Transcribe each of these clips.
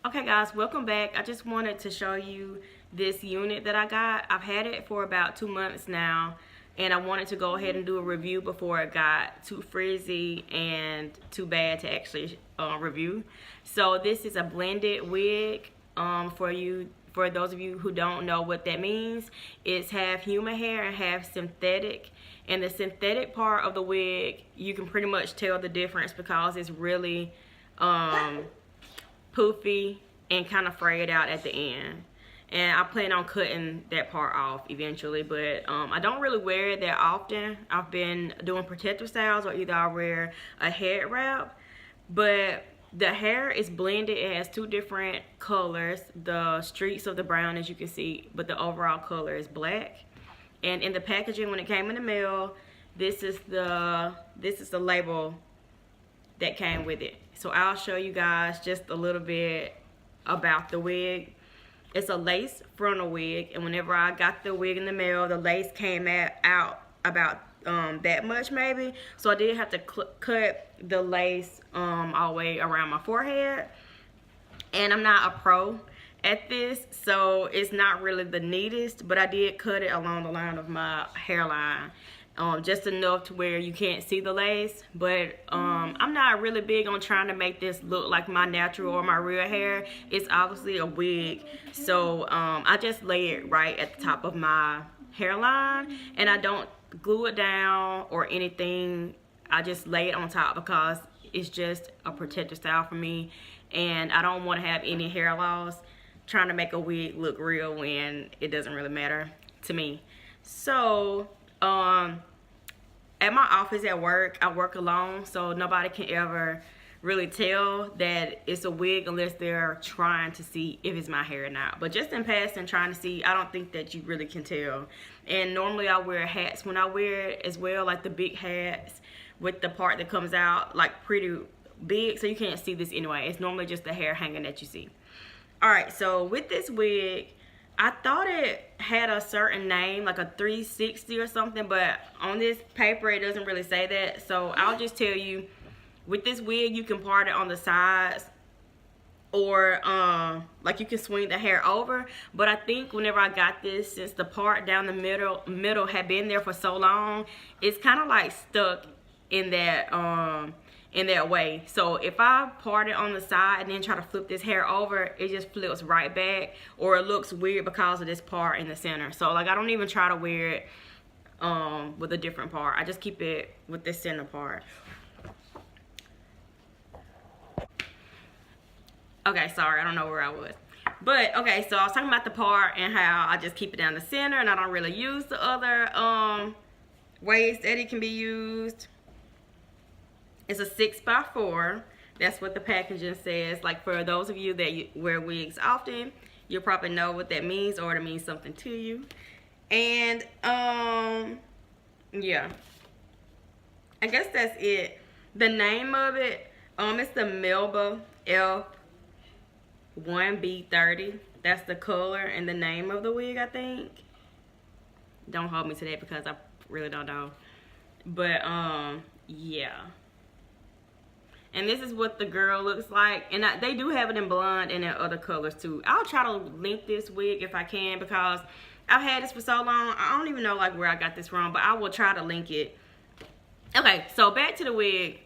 Okay guys, welcome back. I just wanted to show you this unit that I got. I've had it for about 2 months now, and I wanted to go ahead and do a review before it got too frizzy and too bad to actually review. So this is a blended wig. For those of you who don't know what that means, it's half human hair and half synthetic. And the synthetic part of the wig, you can pretty much tell the difference because it's really poofy and kind of frayed out at the end. And I plan on cutting that part off eventually, but I don't really wear it that often. I've been doing protective styles, or either I wear a head wrap, but the hair is blended. It has two different colors, the streaks of the brown, as you can see, but the overall color is black. And in the packaging, when it came in the mail, this is the label that came with it. So I'll show you guys just a little bit about the wig. It's a lace frontal wig, and whenever I got the wig in the mail, the lace came out about that much maybe. So I did have to cut the lace all the way around my forehead. And I'm not a pro at this, so it's not really the neatest, but I did cut it along the line of my hairline. Just enough to where you can't see the lace, but I'm not really big on trying to make this look like my natural or my real hair. It's obviously a wig, so I just lay it right at the top of my hairline, and I don't glue it down or anything. I just lay it on top because it's just a protective style for me, and I don't want to have any hair loss trying to make a wig look real when it doesn't really matter to me. So at my office at work, I work alone, so nobody can ever really tell that it's a wig unless they're trying to see if it's my hair or not. But just in passing, trying to see, I don't think that you really can tell. And normally I wear hats when I wear it as well, like the big hats with the part that comes out like pretty big, so you can't see this anyway. It's normally just the hair hanging that you see. Alright, so with this wig, I thought it had a certain name, like a 360 or something, but on this paper it doesn't really say that. So I'll just tell you, with this wig you can part it on the sides, or like you can swing the hair over. But I think whenever I got this, since the part down the middle had been there for so long, it's kind of like stuck in that way. So if I part it on the side and then try to flip this hair over, it just flips right back, or it looks weird because of this part in the center. So like I don't even try to wear it with a different part. I just keep it with this center part. Okay, sorry, I don't know where I was. But okay, so I was talking about the part and how I just keep it down the center, and I don't really use the other ways that it can be used. It's a 6x4. That's what the packaging says. Like, for those of you that wear wigs often, you'll probably know what that means, or it means something to you. And yeah, I guess that's it. The name of it, it's the Melba F1B30. That's the color and the name of the wig, I think. Don't hold me to that because I really don't know. But yeah. And this is what the girl looks like. And they do have it in blonde and in other colors too. I'll try to link this wig if I can, because I've had this for so long. I don't even know like where I got this from, but I will try to link it. Okay, so back to the wig.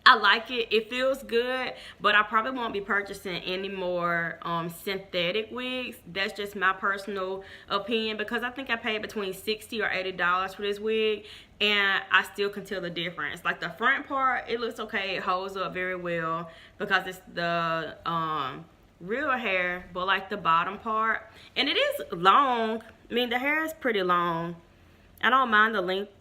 I like it. It feels good, but I probably won't be purchasing any more synthetic wigs. That's just my personal opinion, because I think I paid between $60 or $80 for this wig, and I still can tell the difference. Like the front part, it looks okay. It holds up very well because it's the real hair, but like the bottom part, and it is long. I mean, the hair is pretty long. I don't mind the length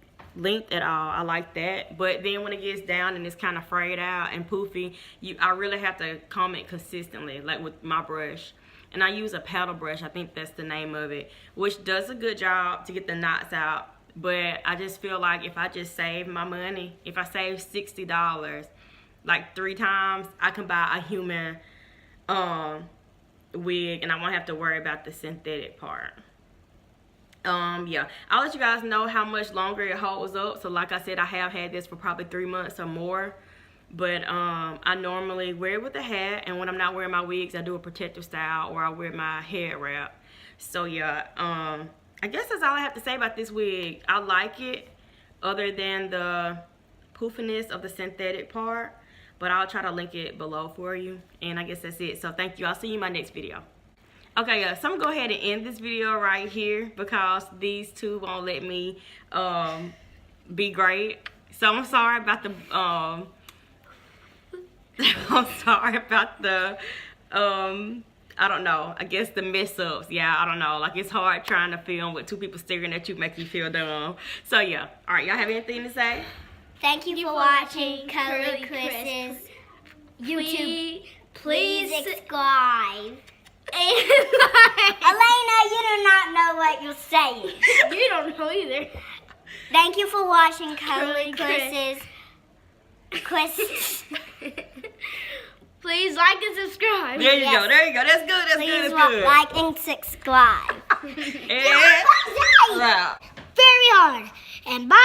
at all. I like that. But then when it gets down and it's kind of frayed out and poofy, I really have to comb it consistently, like with my brush. And I use a paddle brush, I think that's the name of it, which does a good job to get the knots out. But I just feel like if I just save my money, if I save $60 like 3 times, I can buy a human wig, and I won't have to worry about the synthetic part. Yeah, I'll let you guys know how much longer it holds up. So like I said, I have had this for probably 3 months or more, But I normally wear it with a hat, and when I'm not wearing my wigs, I do a protective style, or I wear my head wrap. So yeah, I guess that's all I have to say about this wig. I like it, other than the poofiness of the synthetic part, but I'll try to link it below for you. And I guess that's it. So thank you. I'll see you in my next video. Okay, yeah, so I'm gonna go ahead and end this video right here because these two won't let me be great. So I'm sorry about the I'm sorry about the I don't know, I guess the mess ups. Yeah, I don't know, like it's hard trying to film with two people staring at you, make you feel dumb. So yeah, all right, y'all have anything to say? Thank you for watching Curly Chris's YouTube. Please subscribe. Elena, you do not know what you're saying. You don't know either. Thank you for watching Curly Chris's. Please like and subscribe. There you go, there you go. That's good, that's good, that's good. Like and subscribe. And Very hard. And bye.